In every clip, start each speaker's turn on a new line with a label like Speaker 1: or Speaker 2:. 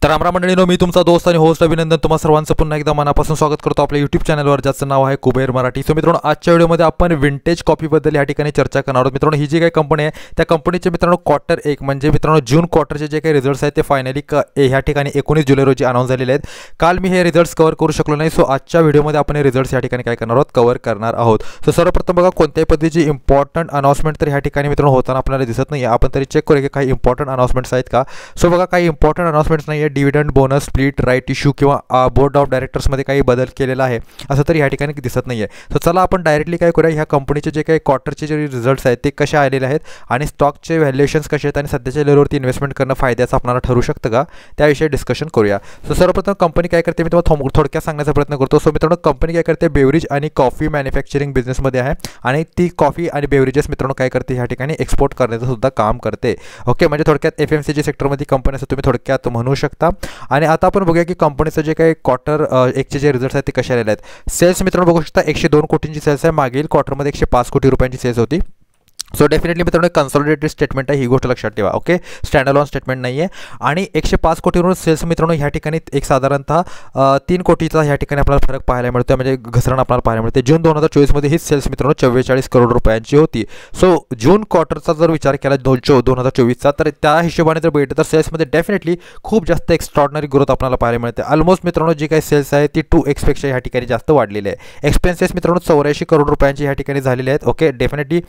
Speaker 1: तर रामराम मंडळीनो, मी तुमचा दोस्त आणि होस्ट अभिनंदन तुम्हा सर्वांचं पुन्हा एकदा मनापासून स्वागत करतो आपल्या यूट्यूब चॅनलवर, ज्याचं नाव आहे कुबेर मराठी. सो मित्रांनो, आजच्या व्हिडिओमध्ये आपण विंटेज कॉफीबद्दल या ठिकाणी चर्चा करणार आहोत. मित्रांनो, ही जी काही कंपनी आहे त्या कंपनीचे मित्रांनो क्वार्टर 1 म्हणजे मित्रांनो जून क्वार्टरचे जे काही रिझल्ट्स आहेत ते फायनली ह्या ठिकाणी 19 जुलै रोजी अनाऊन्स झालेले आहेत. काल मी हे रिझल्ट्स कव्हर करू शकलो नाही. सो आजच्या व्हिडिओमध्ये आपण हे रिझल्ट्स या ठिकाणी काय करणार आहोत, कव्हर करणार आहोत. सो सर्वप्रथम बघा, कोणत्याही पद्धतीची इम्पॉर्टंट अनाउन्समेंट तर ह्या ठिकाणी मित्रांनो होताना आपल्याला दिसत नाही. आपण तरी चेक करूया की काही इम्पॉर्टंट अनाउन्समेंट्स आहेत का. सो बघा, काही इम्पॉर्टंट अनाउन्समेंट्स नाही आहे. Dividend, bonus, split, right issue किंवा बोर्ड ऑफ डायरेक्टर्समध्ये काही बदल केलेला आहे असं तरी या ठिकाणी दिसत नाही आहे. सो चला आपण डायरेक्टली काय करूया, ह्या कंपनीचे जे काही क्वार्टरचे जे रिझल्ट्स आहेत ते कसे आलेले आहेत आणि स्टॉकचे व्हॅल्युएशन्स कसे आहेत आणि सध्याच्या लेवलवरती इन्व्हेस्टमेंट करणं फायद्याचं आपल्याला ठरू शकतं का, त्याविषयी डिस्कशन करूया. सो सर्वप्रथम कंपनी काय करते मी तुम्हाला थोडक्यात सांगण्याचा प्रयत्न करतो. सो मित्रांनो, कंपनी काय करते, बेवरेज आणि कॉफी मॅन्युफॅक्चरिंग बिझनेसमध्ये आहे आणि ती कॉफी आणि बेवरेजेस मित्रांनो काय करते, ह्या ठिकाणी एक्सपोर्ट करण्याचं सुद्धा काम करते. ओके, म्हणजे थोडक्यात FMCG सेक्टरमध्ये कंपनी असं तुम्ही थोडक्यात म्हणू शकता. आणि आता आपण बघूया की कंपनीचं जे काही क्वार्टर 1चे जे रिझल्ट्स आहेत ते कसे आलेले आहेत. सेल्स मित्रांनो बघू शकता 102 कोटींची सेल्स आहे. मागील क्वार्टरमध्ये 105 कोटी रुपयांची सेल्स होती. सो डेफिनेटली मित्रांनो कन्सॉलिडेटेड स्टेटमेंट आहे, ही गोष्ट लक्षात ठेवा. ओके, स्टँड अलोन स्टेटमेंट नाही आहे. आणि 105 कोटीवरून सेल्स मित्रांनो ह्या ठिकाणी एक साधारणतः 3 कोटीचा ह्या ठिकाणी आपल्याला फरक पाहायला मिळतो, म्हणजे घसरण आपल्याला पाहायला मिळते. जून 2024मध्ये ही सेल्स मित्रांनो 44 करोड रुपयांची होती. सो जून क्वार्टरचा जर विचार केला 2024चा, तर त्या हिशोबाने जर बघितलं तर सेल्समध्ये डेफिनेटली खूप जास्त एक्स्ट्रॉर्डनरी ग्रोथ आपल्याला पाहायला मिळते. ऑलमोस्ट मित्रांनो जी काही सेल्स आहे ती 2x ह्या ठिकाणी जास्त वाढलेली आहे. एक्सपेन्सेस मित्रांनो 84 करोड रुपयांची ह्या ठिकाणी झालेले आहेत. ओके, डेफिनेटली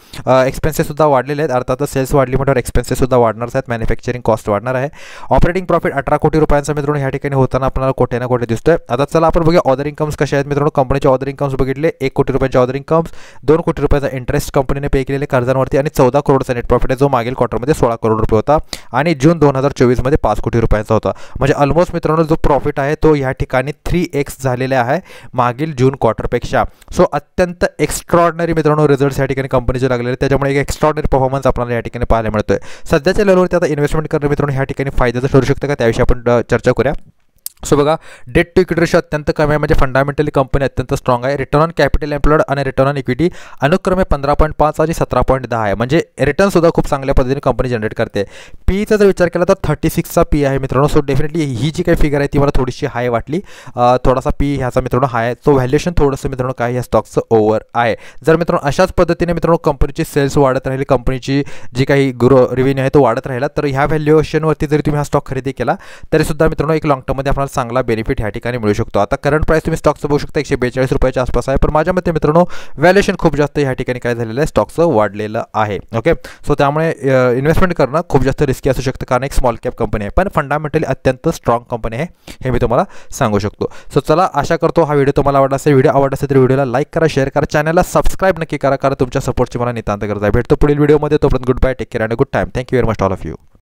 Speaker 1: सुद्धा वाढलेले आहेत. अर्थातच सेल्स वाढली म्हटल्यावर एक्सपेन्सेस सुद्धा वाढणार आहेत, मॅन्युफॅक्चरिंग कॉस्ट वाढणार आहे. ऑपरेटिंग प्रॉफिट 18 कोटी रुपयांचा मित्रांनो ह्या ठिकाणी होताना आपल्याला कोटे ना कोटे दिसतोय. आता चला आपण बघूया ऑदर इन्कम्स कसे आहेत मित्रांनो. कंपनीचे ऑदर इन्कम्स बघितले, 1 कोटी रुपयांचे ऑदर इन्कम्स, 2 कोटी रुपयाचा इंटरेस्ट कंपनीने पे केलेले कर्जांवरती आणि 14 करोडचा नेट प्रॉफिट आहे, जो मागील क्वार्टरमध्ये 16 करोड रुपये होता आणि जून 2024मध्ये 5 कोटी रुपयांचा होता. म्हणजे ऑलमोस्ट मित्रांनो जो प्रॉफिट आहे तो ह्या ठिकाणी 3x झालेला आहे मागील जून क्वार्टरपेक्षा. सो अत्यंत एक्स्ट्रॉर्डनरी मित्रांनो रिझल्ट्स या ठिकाणी कंपनीचे लागलेले, त्याच्यामुळे एक एक्स्ट्रॉर्डनरी परफॉर्मन्स आपल्याला या ठिकाणी पाहायला मिळतोय. सध्याच्या लेवलवरती आता इन्व्हेस्टमेंट करणं मित्रांनो ह्या ठिकाणी फायद्याचं ठरू शकतं का, त्याविषयी आपण चर्चा करूया. सो बघा, डेट टू इक्विटी रेशो अत्यंत कमी आहे, म्हणजे फंडामेंटली कंपनी अत्यंत स्ट्रॉंग आहे. रिटर्न ऑन कॅपिटल एम्प्लॉयड आणि रिटर्न ऑन इक्विटी अनुक्रमे 15.5 आणि 17.10 आहे, म्हणजे रिटर्न सुद्धा खूप चांगल्या पद्धतीने कंपनी जनरेट करते. पीचा जर विचार केला तर 36चा पी आहे मित्रांनो. सो डेफिनेटली ही जी काही फिगर आहे ती मला थोडीशी हाय वाटली. थोडासा पी ह्याचा मित्रांनो हाय आहे. सो व्हॅल्युएशन थोडंसं मित्रांनो काय ह्या स्टॉकचं ओव्हर आहे. जर मित्रांनो अशाच पद्धतीने मित्रांनो कंपनीची सेल्स वाढत राहिली, कंपनीची जी काही रेव्हेन्यू आहे तो वाढत राहिला, तर ह्या व्हॅल्युएशनवरती जरी तुम्ही हा स्टॉक खरेदी केला तरी सुद्धा मित्रांनो एक लॉंग टर्ममध्ये आपल्याला चांगला बेनिफिट ह्या ठिकाणी मिळू शकतो. आता करंट प्राइस तुम्ही स्टॉकचं बघू शकता 142 रुपयाच्या आसपास आहे, पण माझ्या मते मित्रांनो व्हॅल्युएशन खूप जास्त ह्या ठिकाणी काय झालेलं आहे, स्टॉकचं वाढलेलं आहे. ओके, सो त्यामुळे इन्व्हेस्टमेंट करणं खूप जास्त रिस्की असू शकतं, कारण एक स्मॉल कॅप कंपनी आहे, पण फंडामेंटली अत्यंत स्ट्रॉंग कंपनी आहे हे मी तुम्हाला सांगू शकतो. सो चला, आशा करतो हा व्हिडिओ तुम्हाला आवडला असेल. व्हिडिओ आवडला असेल तर व्हिडिओला लाईक करा, शेअर करा, चॅनलला सबस्क्राईब नक्की करा, कारण तुमच्या सपोर्टची मला नितांत गरज आहे. भेटतो पुढील व्हिडिओमध्ये. तोपर्यंत good bye, take care and good time. Thank you very much all of you.